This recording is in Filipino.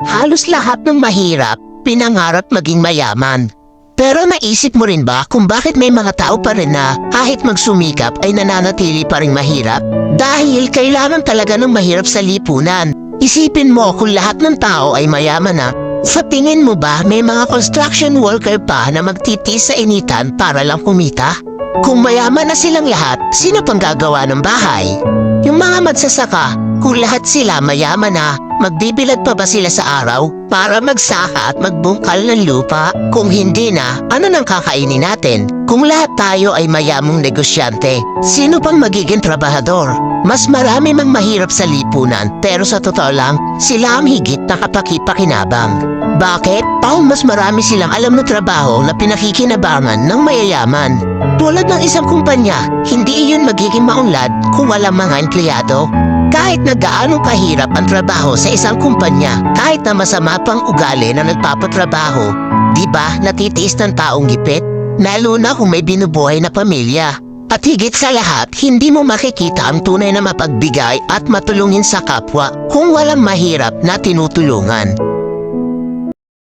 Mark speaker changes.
Speaker 1: Halos lahat ng mahirap, pinangarap maging mayaman. Pero naisip mo rin ba kung bakit may mga tao pa rin na kahit magsumikap ay nananatili pa rin mahirap? Dahil kailangan talaga ng mahirap sa lipunan. Isipin mo kung lahat ng tao ay mayaman na, sa tingin mo ba may mga construction worker pa na magtitiis sa initan para lang kumita? Kung mayaman na silang lahat, sino pang gagawa ng bahay? Yung mga magsasaka, kung lahat sila mayaman na, magbibilad pa ba sila sa araw para magsaka at magbungkal ng lupa? Kung hindi na, ano nang kakainin natin? Kung lahat tayo ay mayamong negosyante, sino pang magiging trabahador? Mas marami mang mahirap sa lipunan, pero sa totoo lang, sila ang higit na kapakipakinabang. Bakit? Dahil mas marami silang alam na trabaho na pinakikinabangan ng mayayaman. Tulad ng isang kumpanya, hindi iyon magiging maunlad kung walang mga empleyado. Kahit na gaano kahirap ang trabaho sa isang kumpanya, kahit na masama pang ugali na nagpapatrabaho, di ba natitiis ng taong gipit? Lalo na kung may binubuhay na pamilya. At higit sa lahat, hindi mo makikita ang tunay na mapagbigay at matulungin sa kapwa kung walang mahirap na tinutulungan.